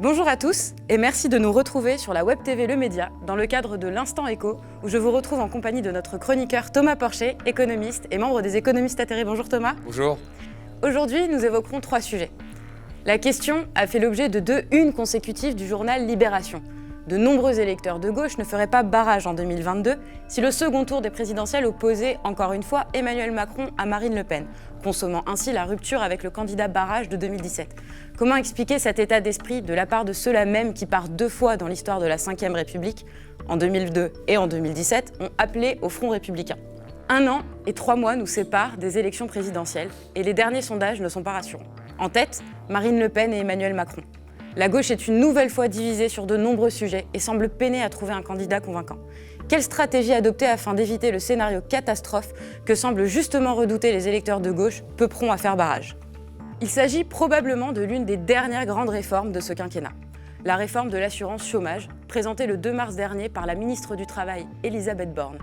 Bonjour à tous et merci de nous retrouver sur la Web TV Le Média dans le cadre de l'Instant Éco où je vous retrouve en compagnie de notre chroniqueur Thomas Porcher, économiste et membre des économistes atterrés. Bonjour Thomas. Bonjour. Aujourd'hui, nous évoquerons 3 sujets. La question a fait l'objet de 2 unes consécutives du journal Libération. De nombreux électeurs de gauche ne feraient pas barrage en 2022 si le second tour des présidentielles opposait encore une fois Emmanuel Macron à Marine Le Pen, consommant ainsi la rupture avec le candidat barrage de 2017. Comment expliquer cet état d'esprit de la part de ceux-là même qui, par 2 fois dans l'histoire de la Ve République, en 2002 et en 2017, ont appelé au Front républicain ? 1 an et 3 mois nous séparent des élections présidentielles et les derniers sondages ne sont pas rassurants. En tête, Marine Le Pen et Emmanuel Macron. La gauche est une nouvelle fois divisée sur de nombreux sujets et semble peiner à trouver un candidat convaincant. Quelle stratégie adopter afin d'éviter le scénario catastrophe que semblent justement redouter les électeurs de gauche, peu prompts à faire barrage ? Il s'agit probablement de l'une des dernières grandes réformes de ce quinquennat. La réforme de l'assurance chômage, présentée le 2 mars dernier par la ministre du Travail, Elisabeth Borne.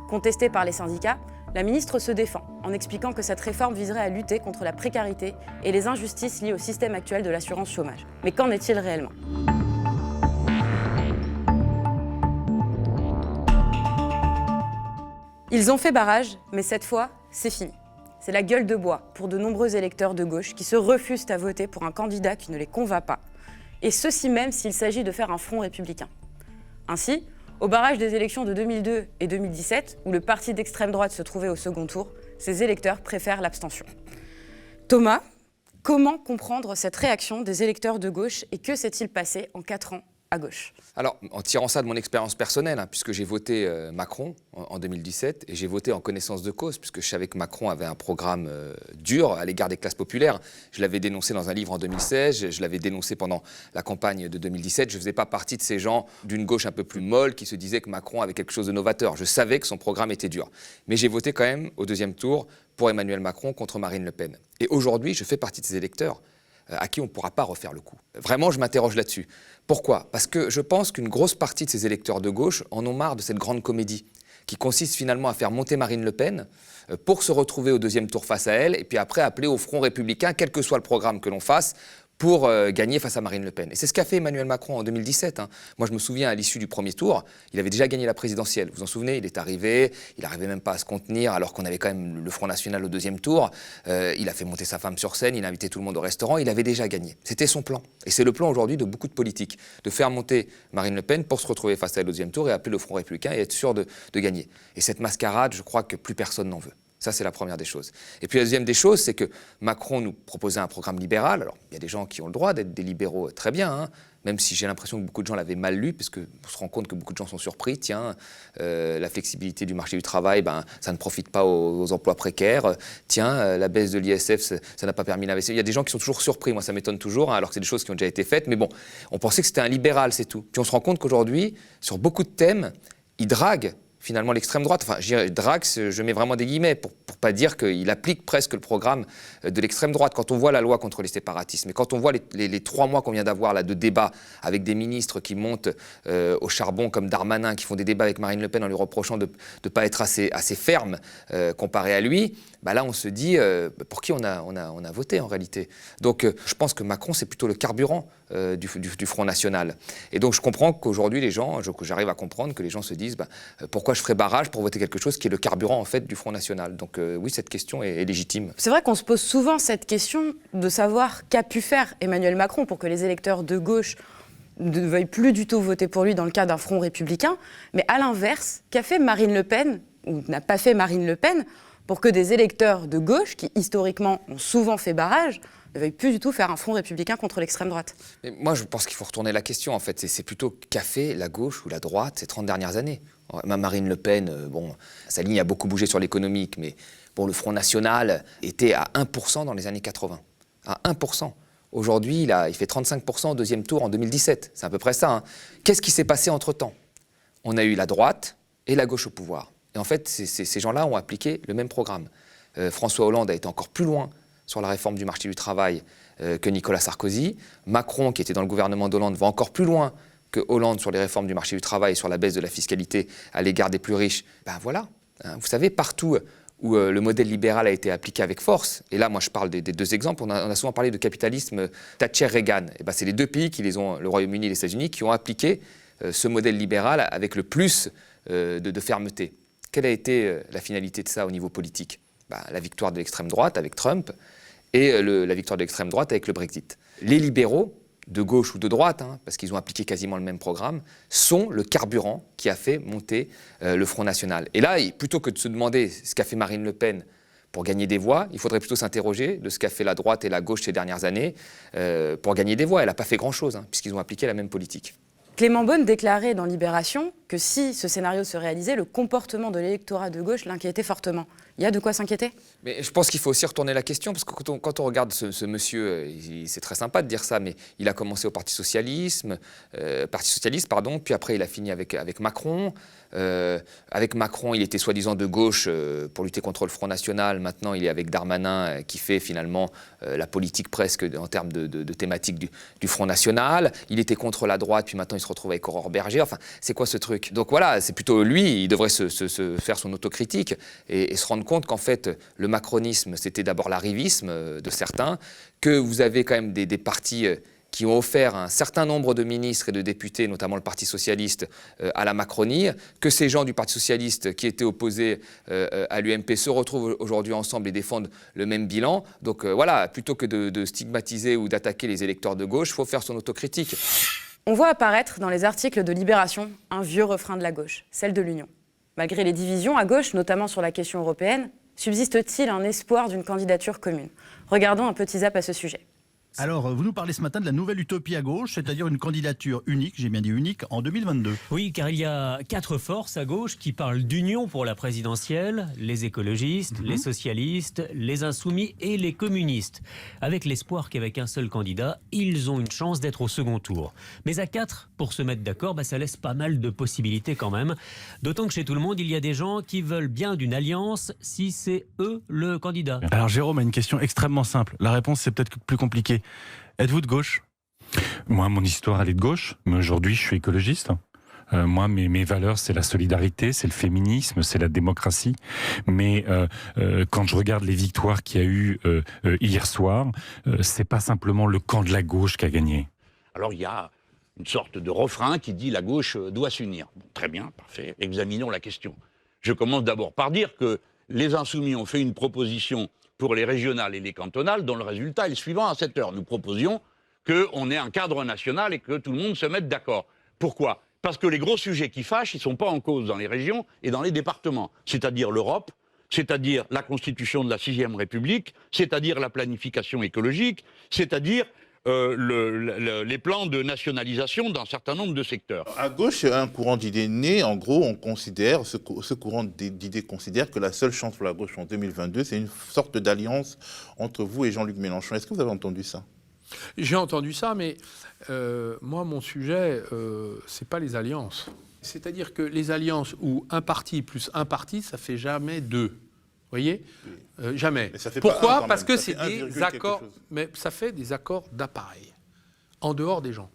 Contestée par les syndicats, la ministre se défend en expliquant que cette réforme viserait à lutter contre la précarité et les injustices liées au système actuel de l'assurance chômage. Mais qu'en est-il réellement ? Ils ont fait barrage, mais cette fois, c'est fini. C'est la gueule de bois pour de nombreux électeurs de gauche qui se refusent à voter pour un candidat qui ne les convainc pas. Et ceci même s'il s'agit de faire un front républicain. Ainsi, au barrage des élections de 2002 et 2017, où le parti d'extrême droite se trouvait au second tour, ces électeurs préfèrent l'abstention. Thomas, comment comprendre cette réaction des électeurs de gauche et que s'est-il passé en 4 ans à gauche ? Alors, en tirant ça de mon expérience personnelle, puisque j'ai voté Macron en 2017, et j'ai voté en connaissance de cause, puisque je savais que Macron avait un programme dur à l'égard des classes populaires. Je l'avais dénoncé dans un livre en 2016, je l'avais dénoncé pendant la campagne de 2017. Je ne faisais pas partie de ces gens d'une gauche un peu plus molle qui se disaient que Macron avait quelque chose de novateur. Je savais que son programme était dur. Mais j'ai voté quand même au 2e tour pour Emmanuel Macron contre Marine Le Pen. Et aujourd'hui, je fais partie de ces électeurs à qui on ne pourra pas refaire le coup. Vraiment, je m'interroge là-dessus. Pourquoi ? Parce que je pense qu'une grosse partie de ces électeurs de gauche en ont marre de cette grande comédie qui consiste finalement à faire monter Marine Le Pen pour se retrouver au 2e tour face à elle et puis après appeler au Front républicain, quel que soit le programme que l'on fasse, pour gagner face à Marine Le Pen. Et c'est ce qu'a fait Emmanuel Macron en 2017. Moi, je me souviens, à l'issue du 1er tour, il avait déjà gagné la présidentielle. Vous vous en souvenez ? Il est arrivé, il n'arrivait même pas à se contenir, alors qu'on avait quand même le Front National au 2e tour. Il a fait monter sa femme sur scène, il a invité tout le monde au restaurant, il avait déjà gagné. C'était son plan. Et c'est le plan aujourd'hui de beaucoup de politiques, de faire monter Marine Le Pen pour se retrouver face à elle au 2e tour et appeler le Front républicain et être sûr de gagner. Et cette mascarade, je crois que plus personne n'en veut. Ça, c'est la première des choses. Et puis la deuxième des choses, c'est que Macron nous proposait un programme libéral. Alors, il y a des gens qui ont le droit d'être des libéraux très bien, même si j'ai l'impression que beaucoup de gens l'avaient mal lu, parce qu'on se rend compte que beaucoup de gens sont surpris. Tiens, la flexibilité du marché du travail, ça ne profite pas aux emplois précaires. Tiens, la baisse de l'ISF, ça n'a pas permis d'investir. Il y a des gens qui sont toujours surpris. Moi, ça m'étonne toujours, alors que c'est des choses qui ont déjà été faites. Mais bon, on pensait que c'était un libéral, c'est tout. Puis on se rend compte qu'aujourd'hui, sur beaucoup de thèmes, il drague finalement l'extrême droite. Enfin, je drague, je mets vraiment des guillemets pour pas dire qu'il applique presque le programme de l'extrême droite. Quand on voit la loi contre les séparatismes et quand on voit les 3 mois qu'on vient d'avoir là de débats avec des ministres qui montent au charbon comme Darmanin, qui font des débats avec Marine Le Pen en lui reprochant de ne pas être assez ferme comparé à lui, là on se dit pour qui on a voté en réalité. Donc je pense que Macron c'est plutôt le carburant du Front National. Et donc je comprends qu'aujourd'hui les gens, j'arrive à comprendre que les gens se disent pourquoi je ferais barrage pour voter quelque chose qui est le carburant en fait du Front National. Donc oui, cette question est légitime. C'est vrai qu'on se pose souvent cette question de savoir qu'a pu faire Emmanuel Macron pour que les électeurs de gauche ne veuillent plus du tout voter pour lui dans le cas d'un Front républicain. Mais à l'inverse, qu'a fait Marine Le Pen, ou n'a pas fait Marine Le Pen, pour que des électeurs de gauche, qui historiquement ont souvent fait barrage, ne veuillent plus du tout faire un Front républicain contre l'extrême droite. Mais moi, je pense qu'il faut retourner la question, en fait. C'est plutôt qu'a fait la gauche ou la droite ces 30 dernières années. Marine Le Pen, sa ligne a beaucoup bougé sur l'économique, mais le Front National était à 1% dans les années 80. À 1%. Aujourd'hui, il fait 35% au 2e tour en 2017. C'est à peu près ça. Qu'est-ce qui s'est passé entre-temps ? On a eu la droite et la gauche au pouvoir. Et en fait, ces gens-là ont appliqué le même programme. François Hollande a été encore plus loin sur la réforme du marché du travail que Nicolas Sarkozy. Macron, qui était dans le gouvernement d'Hollande, va encore plus loin que Hollande sur les réformes du marché du travail et sur la baisse de la fiscalité à l'égard des plus riches. Voilà. Vous savez, partout où le modèle libéral a été appliqué avec force, et là, moi, je parle des deux exemples, on a souvent parlé de capitalisme Thatcher-Reagan. C'est les deux pays le Royaume-Uni et les États-Unis, qui ont appliqué ce modèle libéral avec le plus de fermeté. Quelle a été la finalité de ça au niveau politique ? La victoire de l'extrême droite avec Trump et la victoire de l'extrême droite avec le Brexit. Les libéraux, de gauche ou de droite, parce qu'ils ont appliqué quasiment le même programme, sont le carburant qui a fait monter le Front National. Et là, plutôt que de se demander ce qu'a fait Marine Le Pen pour gagner des voix, il faudrait plutôt s'interroger de ce qu'a fait la droite et la gauche ces dernières années pour gagner des voix. Elle n'a pas fait grand-chose, puisqu'ils ont appliqué la même politique. Clément Beaune déclarait dans Libération que si ce scénario se réalisait, le comportement de l'électorat de gauche l'inquiétait fortement. Il y a de quoi s'inquiéter ? Mais je pense qu'il faut aussi retourner la question, parce que quand on regarde ce monsieur, c'est très sympa de dire ça, mais il a commencé au Parti socialiste, puis après il a fini avec Macron. Avec Macron, il était soi-disant de gauche pour lutter contre le Front National. Maintenant, il est avec Darmanin qui fait finalement la politique presque en termes de thématique du Front National. Il était contre la droite, puis maintenant il se retrouve avec Aurore Bergé. Enfin, c'est quoi ce truc ? Donc voilà, c'est plutôt lui, il devrait se faire son autocritique et se rendre compte qu'en fait, le macronisme, c'était d'abord l'arrivisme de certains, que vous avez quand même des partis qui ont offert un certain nombre de ministres et de députés, notamment le Parti socialiste, à la Macronie, que ces gens du Parti socialiste qui étaient opposés à l'UMP se retrouvent aujourd'hui ensemble et défendent le même bilan. Donc voilà, plutôt que de stigmatiser ou d'attaquer les électeurs de gauche, il faut faire son autocritique. On voit apparaître dans les articles de Libération un vieux refrain de la gauche, celle de l'union. Malgré les divisions à gauche, notamment sur la question européenne, subsiste-t-il un espoir d'une candidature commune ? Regardons un petit zap à ce sujet. Alors, vous nous parlez ce matin de la nouvelle utopie à gauche, c'est-à-dire une candidature unique, j'ai bien dit unique, en 2022. Oui, car il y a 4 forces à gauche qui parlent d'union pour la présidentielle, les écologistes, les socialistes, les insoumis et les communistes, avec l'espoir qu'avec un seul candidat, ils ont une chance d'être au second tour. Mais à 4, pour se mettre d'accord, ça laisse pas mal de possibilités quand même, d'autant que chez tout le monde, il y a des gens qui veulent bien d'une alliance si c'est eux le candidat. Alors Jérôme a une question extrêmement simple, la réponse c'est peut-être plus compliqué. Êtes-vous de gauche ? Moi, mon histoire, elle est de gauche, mais aujourd'hui, je suis écologiste. Moi, mes valeurs, c'est la solidarité, c'est le féminisme, c'est la démocratie. Mais quand je regarde les victoires qu'il y a eu hier soir, c'est pas simplement le camp de la gauche qui a gagné. Alors, il y a une sorte de refrain qui dit « la gauche doit s'unir ». Bon, très bien, parfait, examinons la question. Je commence d'abord par dire que les Insoumis ont fait une proposition pour les régionales et les cantonales, dont le résultat est le suivant à cette heure. Nous proposions qu'on ait un cadre national et que tout le monde se mette d'accord. Pourquoi ? Parce que les gros sujets qui fâchent, ils ne sont pas en cause dans les régions et dans les départements. C'est-à-dire l'Europe, c'est-à-dire la constitution de la 6e République, c'est-à-dire la planification écologique, c'est-à-dire les plans de nationalisation d'un certain nombre de secteurs. À gauche, un courant d'idées né, en gros, on considère, ce courant d'idées considère que la seule chance pour la gauche en 2022, c'est une sorte d'alliance entre vous et Jean-Luc Mélenchon. Est-ce que vous avez entendu ça ? J'ai entendu ça, mais moi, mon sujet, c'est pas les alliances. C'est-à-dire que les alliances où un parti plus un parti, ça fait jamais deux. Vous voyez ? Jamais. Pourquoi ? Parce que c'est des accords, mais ça fait des accords d'appareil, en dehors des gens.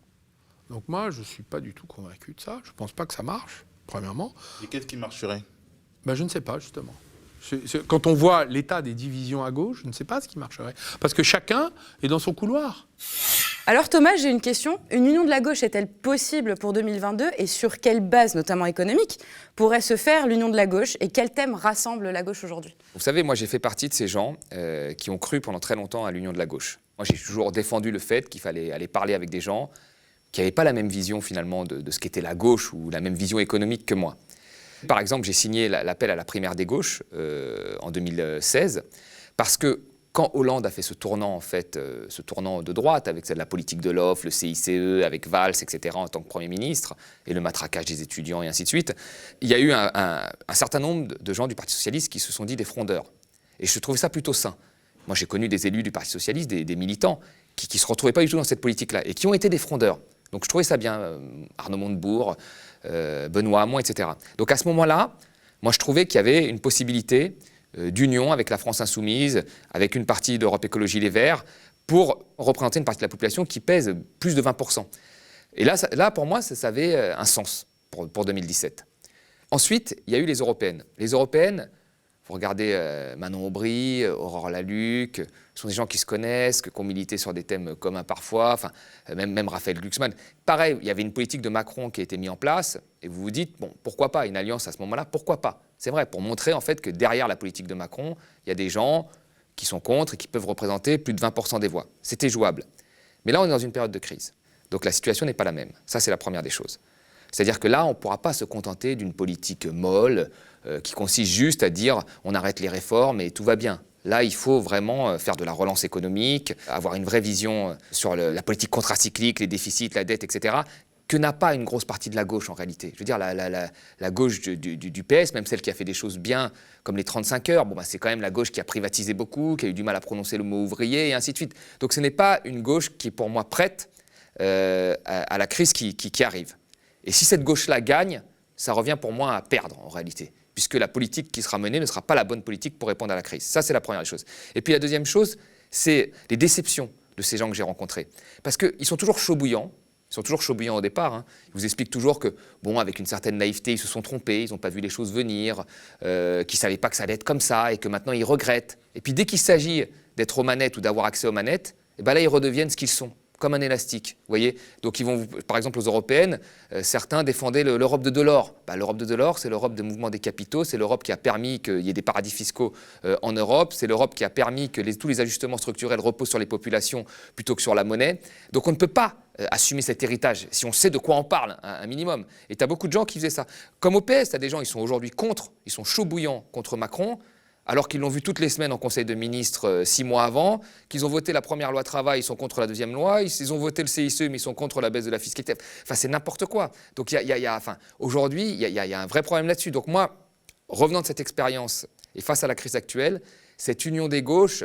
Donc moi, je ne suis pas du tout convaincu de ça. Je ne pense pas que ça marche, premièrement. Et qu'est-ce qui marcherait ? Je ne sais pas, justement. Quand on voit l'état des divisions à gauche, je ne sais pas ce qui marcherait. Parce que chacun est dans son couloir. Alors Thomas, j'ai une question. Une union de la gauche est-elle possible pour 2022 et sur quelle base, notamment économique, pourrait se faire l'union de la gauche et quel thème rassemble la gauche aujourd'hui ? Vous savez, moi j'ai fait partie de ces gens qui ont cru pendant très longtemps à l'union de la gauche. Moi j'ai toujours défendu le fait qu'il fallait aller parler avec des gens qui n'avaient pas la même vision finalement de ce qu'était la gauche ou la même vision économique que moi. Par exemple, j'ai signé l'appel à la primaire des gauches en 2016 parce que quand Hollande a fait ce tournant, en fait, ce tournant de droite, avec la politique de l'offre, le CICE, avec Valls, etc., en tant que Premier ministre, et le matraquage des étudiants, et ainsi de suite, il y a eu un certain nombre de gens du Parti socialiste qui se sont dit des frondeurs. Et je trouvais ça plutôt sain. Moi, j'ai connu des élus du Parti socialiste, des militants, qui ne se retrouvaient pas du tout dans cette politique-là, et qui ont été des frondeurs. Donc je trouvais ça bien, Arnaud Montebourg, Benoît Hamon, etc. Donc à ce moment-là, moi je trouvais qu'il y avait une possibilité d'union avec la France insoumise, avec une partie d'Europe Écologie Les Verts, pour représenter une partie de la population qui pèse plus de 20%. Et là pour moi, ça avait un sens pour 2017. Ensuite, il y a eu les européennes. Les européennes, Vous regardez Manon Aubry, Aurore Lalucq, ce sont des gens qui se connaissent, qui ont milité sur des thèmes communs parfois, enfin, même Raphaël Glucksmann. Pareil, il y avait une politique de Macron qui a été mise en place, et vous vous dites, bon, pourquoi pas une alliance à ce moment-là, pourquoi pas? C'est vrai, pour montrer en fait que derrière la politique de Macron, il y a des gens qui sont contre et qui peuvent représenter plus de 20% des voix. C'était jouable. Mais là, on est dans une période de crise. Donc la situation n'est pas la même. Ça, c'est la première des choses. C'est-à-dire que là, on ne pourra pas se contenter d'une politique molle qui consiste juste à dire on arrête les réformes et tout va bien. Là, il faut vraiment faire de la relance économique, avoir une vraie vision sur la politique contracyclique, les déficits, la dette, etc., que n'a pas une grosse partie de la gauche en réalité. Je veux dire, la gauche du PS, même celle qui a fait des choses bien, comme les 35 heures, bon, bah, c'est quand même la gauche qui a privatisé beaucoup, qui a eu du mal à prononcer le mot ouvrier, et ainsi de suite. Donc ce n'est pas une gauche qui est pour moi prête à la crise qui arrive. Et si cette gauche-là gagne, ça revient pour moi à perdre en réalité, puisque la politique qui sera menée ne sera pas la bonne politique pour répondre à la crise. Ça, c'est la première chose. Et puis la deuxième chose, c'est les déceptions de ces gens que j'ai rencontrés. Parce qu'ils sont toujours chauds bouillants. Ils sont toujours chauds bouillants au départ. Hein. Ils vous expliquent toujours que, bon, avec une certaine naïveté, ils se sont trompés, ils n'ont pas vu les choses venir, qu'ils ne savaient pas que ça allait être comme ça et que maintenant ils regrettent. Et puis dès qu'il s'agit d'être aux manettes ou d'avoir accès aux manettes, et ben là, ils redeviennent ce qu'ils sont, comme un élastique. Vous voyez ? Donc, ils vont, par exemple, aux européennes, certains défendaient l'Europe de Delors. Bah, L'Europe de Delors, c'est l'Europe des mouvements des capitaux, c'est l'Europe qui a permis qu'il y ait des paradis fiscaux en Europe, c'est l'Europe qui a permis que tous les ajustements structurels reposent sur les populations plutôt que sur la monnaie. Donc, on ne peut pas assumer cet héritage si on sait de quoi on parle, un minimum. Et tu as beaucoup de gens qui faisaient ça. Comme au PS, tu as des gens, ils sont aujourd'hui contre, ils sont chauds bouillants contre Macron, alors qu'ils l'ont vu toutes les semaines en Conseil de ministres 6 mois avant, qu'ils ont voté la première loi travail, ils sont contre la deuxième loi, ils ont voté le CICE, mais ils sont contre la baisse de la fiscalité. Enfin, c'est n'importe quoi. Donc, aujourd'hui, il y a un vrai problème là-dessus. Donc moi, revenant de cette expérience et face à la crise actuelle, cette union des gauches,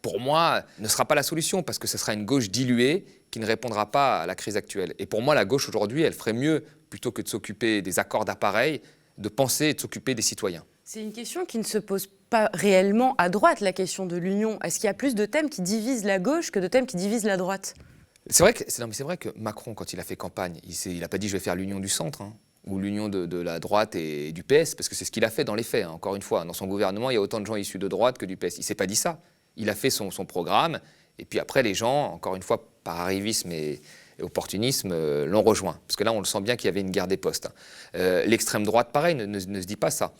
pour moi, ne sera pas la solution, parce que ce sera une gauche diluée qui ne répondra pas à la crise actuelle. Et pour moi, la gauche aujourd'hui, elle ferait mieux, plutôt que de s'occuper des accords d'appareil, de penser et de s'occuper des citoyens. C'est une question qui ne se pose pas réellement à droite, la question de l'union. Est-ce qu'il y a plus de thèmes qui divisent la gauche que de thèmes qui divisent la droite ? C'est vrai que Macron, quand il a fait campagne, il n'a pas dit je vais faire l'union du centre, hein, ou l'union de la droite et du PS, parce que c'est ce qu'il a fait dans les faits, hein, encore une fois. Dans son gouvernement, il y a autant de gens issus de droite que du PS. Il ne s'est pas dit ça. Il a fait son programme, et puis après, les gens, encore une fois, par arrivisme et opportunisme, l'ont rejoint. Parce que là, on le sent bien qu'il y avait une guerre des postes. Hein. L'extrême droite, pareil, ne se dit pas ça.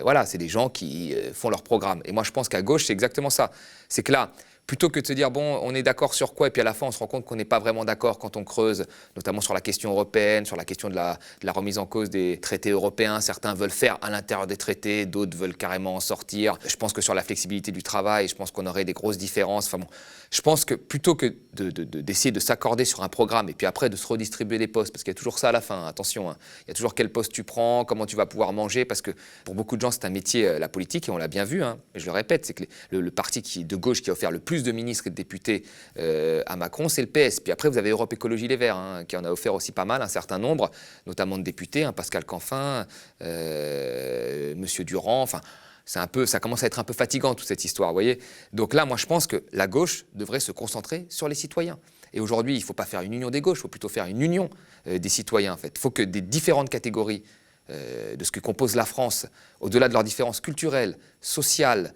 Voilà, c'est des gens qui font leur programme. Et moi, je pense qu'à gauche, c'est exactement ça. C'est que là, plutôt que de se dire, bon, on est d'accord sur quoi, et puis à la fin, on se rend compte qu'on n'est pas vraiment d'accord quand on creuse, notamment sur la question européenne, sur la question de la remise en cause des traités européens. Certains veulent faire à l'intérieur des traités, d'autres veulent carrément en sortir. Je pense que sur la flexibilité du travail, je pense qu'on aurait des grosses différences. Enfin bon, je pense que plutôt que d'essayer de s'accorder sur un programme, et puis après de se redistribuer les postes, parce qu'il y a toujours ça à la fin, attention, hein, il y a toujours quel poste tu prends, comment tu vas pouvoir manger, parce que pour beaucoup de gens, c'est un métier, la politique, et on l'a bien vu, hein, et je le répète, c'est que le parti de gauche qui a offert le plus de ministres et de députés à Macron, c'est le PS. Puis après, vous avez Europe Écologie Les Verts, hein, qui en a offert aussi pas mal, un certain nombre, notamment de députés, hein, Pascal Canfin, Monsieur Durand, enfin, ça commence à être un peu fatigant, toute cette histoire, vous voyez. Donc là, moi, je pense que la gauche devrait se concentrer sur les citoyens. Et aujourd'hui, il ne faut pas faire une union des gauches, il faut plutôt faire une union des citoyens, en fait. Il faut que des différentes catégories de ce que compose la France, au-delà de leurs différences culturelles, sociales,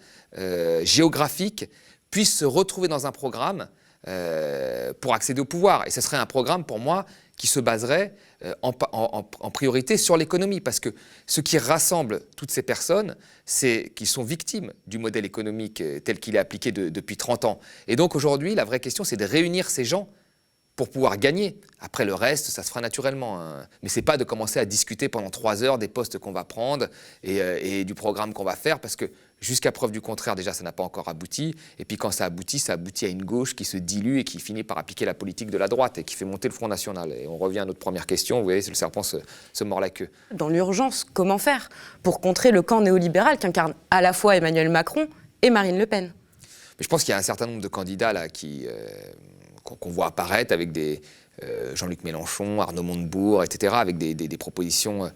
géographiques, puissent se retrouver dans un programme pour accéder au pouvoir. Et ce serait un programme, pour moi, qui se baserait en priorité sur l'économie. Parce que ce qui rassemble toutes ces personnes, c'est qu'ils sont victimes du modèle économique tel qu'il est appliqué depuis 30 ans. Et donc aujourd'hui, la vraie question, c'est de réunir ces gens pour pouvoir gagner. Après, le reste, ça se fera naturellement. Hein. Mais ce n'est pas de commencer à discuter pendant 3 heures des postes qu'on va prendre et du programme qu'on va faire, parce que jusqu'à preuve du contraire, déjà, ça n'a pas encore abouti. Et puis quand ça aboutit à une gauche qui se dilue et qui finit par appliquer la politique de la droite et qui fait monter le Front National. Et on revient à notre première question, vous voyez, le serpent se mord la queue. Dans l'urgence, comment faire pour contrer le camp néolibéral qu'incarne à la fois Emmanuel Macron et Marine Le Pen ? Mais je pense qu'il y a un certain nombre de candidats là qu'on voit apparaître avec des Jean-Luc Mélenchon, Arnaud Montebourg, etc., avec des propositions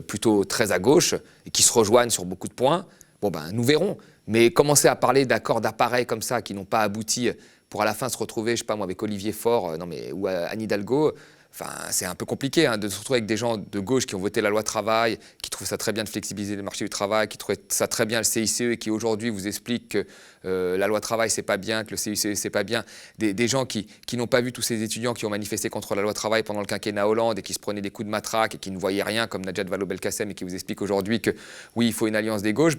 plutôt très à gauche et qui se rejoignent sur beaucoup de points. Bon, ben, nous verrons. Mais commencer à parler d'accords d'appareil comme ça qui n'ont pas abouti pour à la fin se retrouver, je sais pas moi, avec Olivier Faure ou Anne Hidalgo, enfin, c'est un peu compliqué, hein, de se retrouver avec des gens de gauche qui ont voté la loi travail, qui trouvent ça très bien de flexibiliser le marché du travail, qui trouvent ça très bien le CICE et qui aujourd'hui vous expliquent que la loi travail c'est pas bien, que le CICE c'est pas bien. Des gens qui n'ont pas vu tous ces étudiants qui ont manifesté contre la loi travail pendant le quinquennat Hollande et qui se prenaient des coups de matraque et qui ne voyaient rien comme Najat Vallaud-Belkacem et qui vous expliquent aujourd'hui que oui, il faut une alliance des gauches.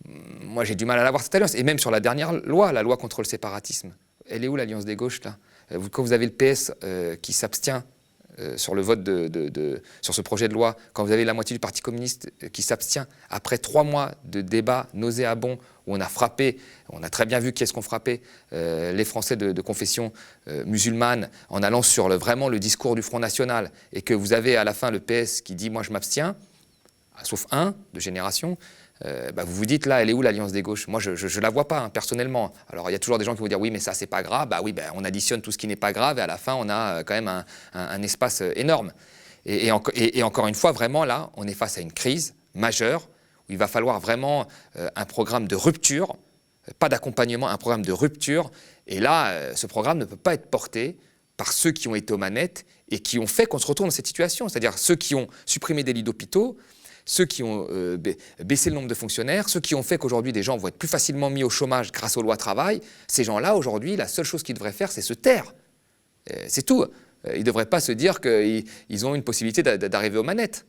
Moi j'ai du mal à la voir cette alliance. Et même sur la dernière loi, la loi contre le séparatisme, elle est où l'alliance des gauches là? Quand vous avez le PS qui s'abstient sur le vote sur ce projet de loi, quand vous avez la moitié du Parti communiste qui s'abstient, après 3 mois de débats nauséabonds où on a frappé, on a très bien vu qui est-ce qu'on frappait, les Français de confession musulmane, en allant sur vraiment le discours du Front National, et que vous avez à la fin le PS qui dit « moi je m'abstiens », sauf un de Génération, vous vous dites là, elle est où l'alliance des gauches? Moi, je ne la vois pas, hein, personnellement. Alors, il y a toujours des gens qui vont dire oui, mais ça, c'est pas grave. On additionne tout ce qui n'est pas grave et à la fin, on a quand même un espace énorme. Et encore une fois, vraiment, là, on est face à une crise majeure où il va falloir vraiment un programme de rupture, pas d'accompagnement, un programme de rupture. Et là, ce programme ne peut pas être porté par ceux qui ont été aux manettes et qui ont fait qu'on se retrouve dans cette situation. C'est-à-dire ceux qui ont supprimé des lits d'hôpitaux, ceux qui ont baissé le nombre de fonctionnaires, ceux qui ont fait qu'aujourd'hui des gens vont être plus facilement mis au chômage grâce aux lois travail, ces gens-là, aujourd'hui, la seule chose qu'ils devraient faire, c'est se taire. C'est tout. Ils ne devraient pas se dire qu'ils ont une possibilité d'arriver aux manettes.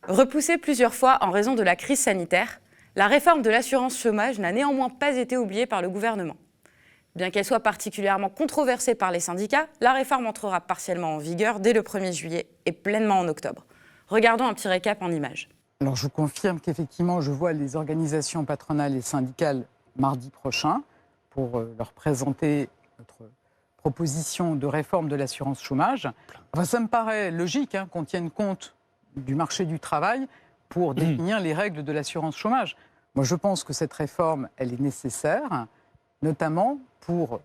Repoussée plusieurs fois en raison de la crise sanitaire, la réforme de l'assurance chômage n'a néanmoins pas été oubliée par le gouvernement. Bien qu'elle soit particulièrement controversée par les syndicats, la réforme entrera partiellement en vigueur dès le 1er juillet et pleinement en octobre. Regardons un petit récap en images. Alors je vous confirme qu'effectivement, je vois les organisations patronales et syndicales mardi prochain pour leur présenter notre proposition de réforme de l'assurance chômage. Ça me paraît logique qu'on tienne compte du marché du travail pour définir les règles de l'assurance chômage. Moi, je pense que cette réforme, elle est nécessaire, notamment pour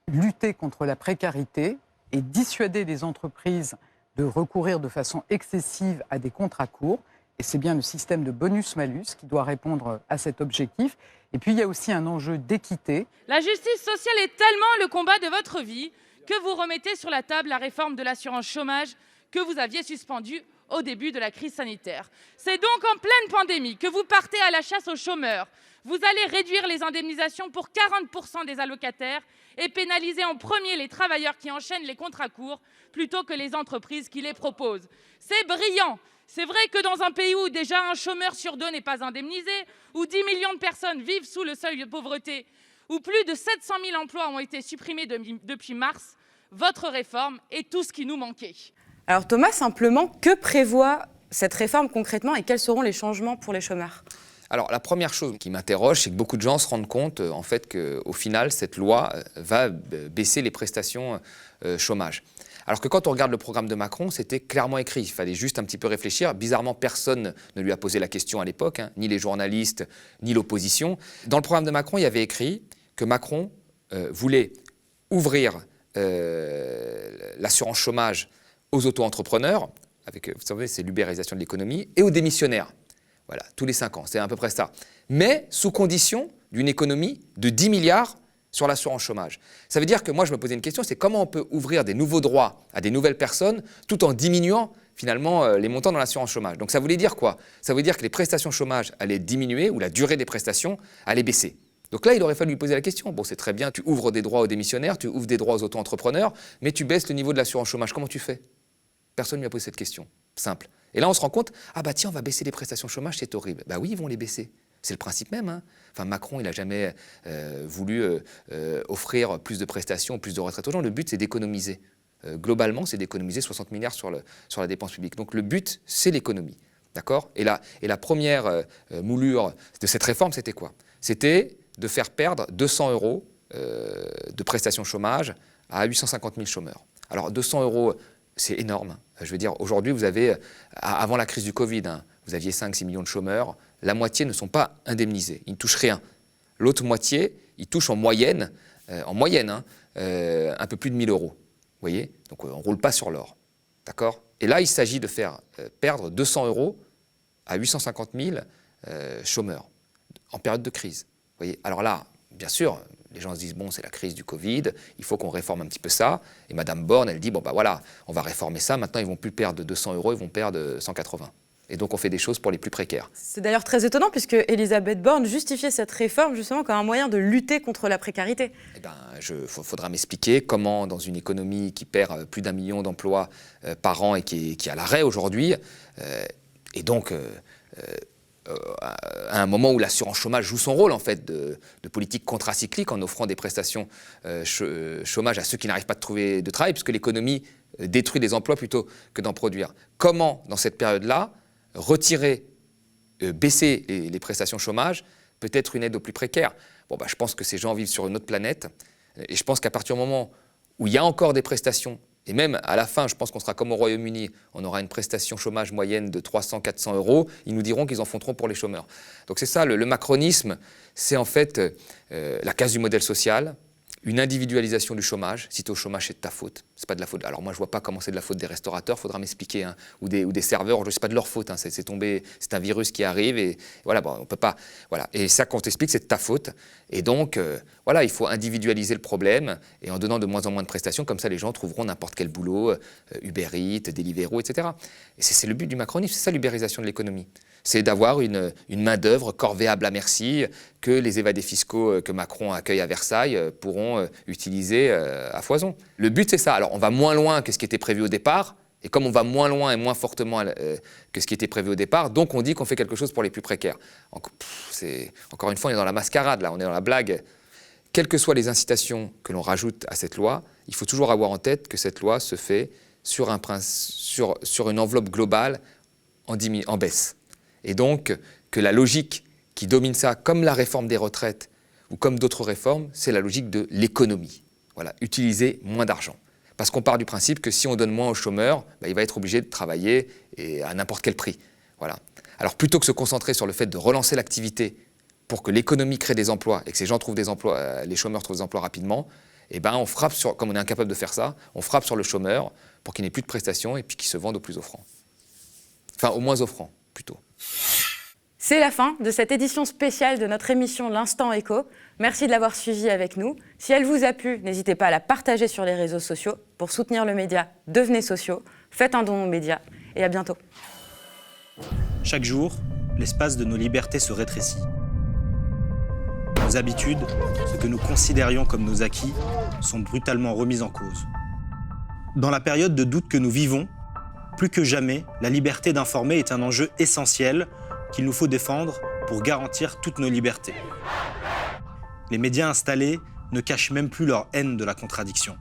lutter contre la précarité et dissuader les entreprises de recourir de façon excessive à des contrats courts. Et c'est bien le système de bonus-malus qui doit répondre à cet objectif. Et puis, il y a aussi un enjeu d'équité. La justice sociale est tellement le combat de votre vie que vous remettez sur la table la réforme de l'assurance chômage que vous aviez suspendue au début de la crise sanitaire. C'est donc en pleine pandémie que vous partez à la chasse aux chômeurs. Vous allez réduire les indemnisations pour 40% des allocataires et pénaliser en premier les travailleurs qui enchaînent les contrats courts plutôt que les entreprises qui les proposent. C'est brillant. C'est vrai que dans un pays où déjà un chômeur sur 2 n'est pas indemnisé, où 10 millions de personnes vivent sous le seuil de pauvreté, où plus de 700 000 emplois ont été supprimés depuis mars, votre réforme est tout ce qui nous manquait. Alors Thomas, simplement, que prévoit cette réforme concrètement et quels seront les changements pour les chômeurs ? Alors, la première chose qui m'interroge, c'est que beaucoup de gens se rendent compte, en fait, qu'au final, cette loi va baisser les prestations chômage. Alors que quand on regarde le programme de Macron, c'était clairement écrit. Il fallait juste un petit peu réfléchir. Bizarrement, personne ne lui a posé la question à l'époque, ni les journalistes, ni l'opposition. Dans le programme de Macron, il y avait écrit que Macron voulait ouvrir l'assurance chômage aux auto-entrepreneurs, avec, vous savez, c'est l'ubérisation de l'économie, et aux démissionnaires. Voilà, tous les 5 ans, c'est à peu près ça. Mais sous condition d'une économie de 10 milliards sur l'assurance chômage. Ça veut dire que moi, je me posais une question, c'est comment on peut ouvrir des nouveaux droits à des nouvelles personnes tout en diminuant finalement les montants dans l'assurance chômage. Donc ça voulait dire quoi? Ça voulait dire que les prestations chômage allaient diminuer ou la durée des prestations allait baisser. Donc là, il aurait fallu lui poser la question. Bon, c'est très bien, tu ouvres des droits aux démissionnaires, tu ouvres des droits aux auto-entrepreneurs, mais tu baisses le niveau de l'assurance chômage. Comment tu fais? Personne ne lui a posé cette question. Simple. Et là, on se rend compte, ah bah tiens, on va baisser les prestations chômage, c'est horrible. Bah oui, ils vont les baisser. C'est le principe même. Enfin, Macron, il n'a jamais voulu offrir plus de prestations, plus de retraites aux gens. Le but, c'est d'économiser. Globalement, c'est d'économiser 60 milliards sur la dépense publique. Donc le but, c'est l'économie. D'accord ? Et la première moulure de cette réforme, c'était quoi? C'était de faire perdre 200 € de prestations chômage à 850 000 chômeurs. Alors 200 €, c'est énorme. Je veux dire, aujourd'hui, vous avez, avant la crise du Covid, vous aviez 5-6 millions de chômeurs. La moitié ne sont pas indemnisés. Ils ne touchent rien. L'autre moitié, ils touchent en moyenne, un peu plus de 1 000 €. Vous voyez? Donc, on ne roule pas sur l'or. D'accord? Et là, il s'agit de faire perdre 200 € à 850 000 chômeurs en période de crise. Vous voyez? Alors là, bien sûr, les gens se disent, bon, c'est la crise du Covid, il faut qu'on réforme un petit peu ça. Et Madame Borne, elle dit, bon, bah voilà, on va réformer ça. Maintenant, ils ne vont plus perdre 200 €, ils vont perdre 180. Et donc on fait des choses pour les plus précaires. C'est d'ailleurs très étonnant puisque Elisabeth Borne justifiait cette réforme justement comme un moyen de lutter contre la précarité. Eh ben, faudra m'expliquer comment, dans une économie qui perd plus d'1 million d'emplois par an et qui est à l'arrêt aujourd'hui, et donc à un moment où l'assurance chômage joue son rôle en fait de politique contracyclique en offrant des prestations chômage à ceux qui n'arrivent pas à trouver de travail, puisque l'économie détruit des emplois plutôt que d'en produire. Comment, dans cette période-là, retirer, baisser les prestations chômage peut être une aide aux plus précaires? Bon, je pense que ces gens vivent sur une autre planète, et je pense qu'à partir du moment où il y a encore des prestations, et même à la fin, je pense qu'on sera comme au Royaume-Uni, on aura une prestation chômage moyenne de 300-400 €, ils nous diront qu'ils en font trop pour les chômeurs. Donc c'est ça, le macronisme, c'est en fait la casse du modèle social, une individualisation du chômage. Si tu es au chômage, c'est de ta faute. C'est pas de la faute. Alors moi, je vois pas comment c'est de la faute des restaurateurs. Faudra m'expliquer, hein, ou des serveurs. C'est pas de leur faute. Hein, c'est tombé. C'est un virus qui arrive et voilà. Bon, on peut pas. Voilà. Et ça, quand on t'explique, c'est de ta faute. Et donc, voilà, il faut individualiser le problème et en donnant de moins en moins de prestations. Comme ça, les gens trouveront n'importe quel boulot, Uber Eats, Deliveroo, etc. Et c'est le but du macronisme. C'est ça l'ubérisation de l'économie. C'est d'avoir une main-d'œuvre corvéable à merci que les évadés fiscaux que Macron accueille à Versailles pourront utiliser à foison. Le but, c'est ça. Alors, on va moins loin que ce qui était prévu au départ. Et comme on va moins loin et moins fortement que ce qui était prévu au départ, donc on dit qu'on fait quelque chose pour les plus précaires. Encore une fois, on est dans la mascarade, là, on est dans la blague. Quelles que soient les incitations que l'on rajoute à cette loi, il faut toujours avoir en tête que cette loi se fait sur une enveloppe globale en baisse. Et donc, que la logique qui domine ça, comme la réforme des retraites ou comme d'autres réformes, c'est la logique de l'économie. Voilà, utiliser moins d'argent. Parce qu'on part du principe que si on donne moins aux chômeurs, il va être obligé de travailler et à n'importe quel prix. Voilà. Alors plutôt que se concentrer sur le fait de relancer l'activité pour que l'économie crée des emplois et que ces gens trouvent des emplois, les chômeurs trouvent des emplois rapidement, on frappe sur, comme on est incapable de faire ça, on frappe sur le chômeur pour qu'il n'ait plus de prestations et puis qu'il se vende au plus offrant. Enfin, au moins offrant, plutôt. C'est la fin de cette édition spéciale de notre émission L'Instant Éco. Merci de l'avoir suivie avec nous. Si elle vous a plu, n'hésitez pas à la partager sur les réseaux sociaux. Pour soutenir le média, devenez sociaux, faites un don aux médias et à bientôt. Chaque jour, l'espace de nos libertés se rétrécit. Nos habitudes, ce que nous considérions comme nos acquis, sont brutalement remises en cause. Dans la période de doute que nous vivons, plus que jamais, la liberté d'informer est un enjeu essentiel qu'il nous faut défendre pour garantir toutes nos libertés. Les médias installés ne cachent même plus leur haine de la contradiction.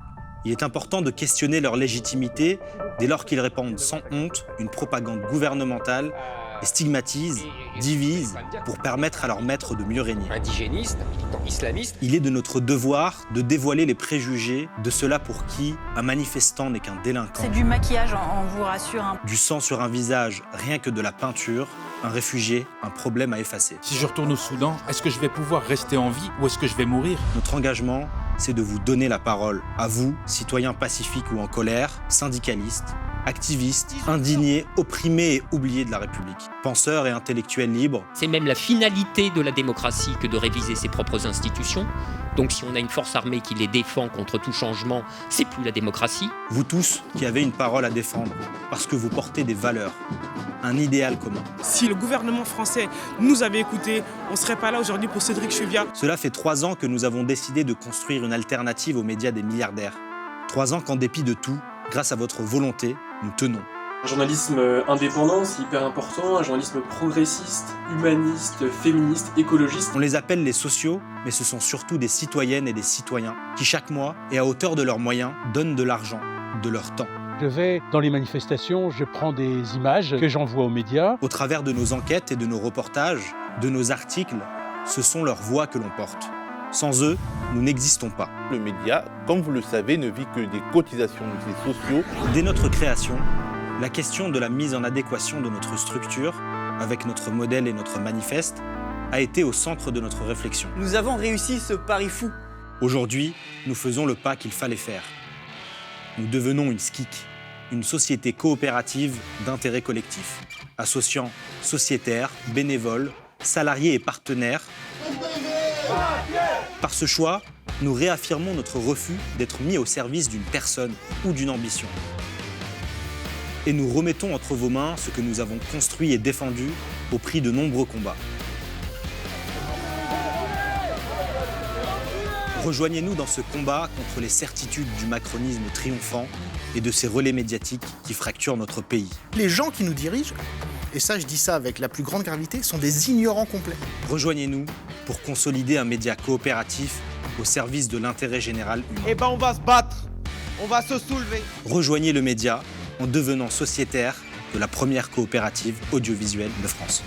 Il est important de questionner leur légitimité dès lors qu'ils répandent sans honte une propagande gouvernementale et stigmatisent, divisent pour permettre à leurs maîtres de mieux régner. Indigéniste, militant islamiste. Il est de notre devoir de dévoiler les préjugés de ceux-là pour qui un manifestant n'est qu'un délinquant. C'est du maquillage, on vous rassure. Du sang sur un visage, rien que de la peinture, un réfugié, un problème à effacer. Si je retourne au Soudan, est-ce que je vais pouvoir rester en vie ou est-ce que je vais mourir? Notre engagement, c'est de vous donner la parole. À vous, citoyens pacifiques ou en colère, syndicalistes, activistes, indignés, opprimés et oubliés de la République. Penseurs et intellectuels libres. C'est même la finalité de la démocratie que de réviser ses propres institutions. Donc si on a une force armée qui les défend contre tout changement, c'est plus la démocratie. Vous tous qui avez une parole à défendre, parce que vous portez des valeurs, un idéal commun. Si le gouvernement français nous avait écoutés, on ne serait pas là aujourd'hui pour Cédric Chuvia. Cela fait 3 ans que nous avons décidé de construire une alternative aux médias des milliardaires. 3 ans qu'en dépit de tout, grâce à votre volonté, nous tenons. Un journalisme indépendant, c'est hyper important, un journalisme progressiste, humaniste, féministe, écologiste. On les appelle les sociaux, mais ce sont surtout des citoyennes et des citoyens qui, chaque mois, et à hauteur de leurs moyens, donnent de l'argent, de leur temps. Je vais dans les manifestations, je prends des images que j'envoie aux médias. Au travers de nos enquêtes et de nos reportages, de nos articles, ce sont leurs voix que l'on porte. Sans eux, nous n'existons pas. Le média, comme vous le savez, ne vit que des cotisations de ses sociaux. Dès notre création, la question de la mise en adéquation de notre structure avec notre modèle et notre manifeste a été au centre de notre réflexion. Nous avons réussi ce pari fou. Aujourd'hui, nous faisons le pas qu'il fallait faire. Nous devenons une SKIC, une société coopérative d'intérêt collectif, associant sociétaires, bénévoles, salariés et partenaires. Par ce choix, nous réaffirmons notre refus d'être mis au service d'une personne ou d'une ambition. et nous remettons entre vos mains ce que nous avons construit et défendu au prix de nombreux combats. Rejoignez-nous dans ce combat contre les certitudes du macronisme triomphant et de ces relais médiatiques qui fracturent notre pays. Les gens qui nous dirigent, et ça je dis ça avec la plus grande gravité, sont des ignorants complets. Rejoignez-nous pour consolider un média coopératif au service de l'intérêt général humain. Eh ben on va se battre, on va se soulever. Rejoignez le média en devenant sociétaire de la première coopérative audiovisuelle de France.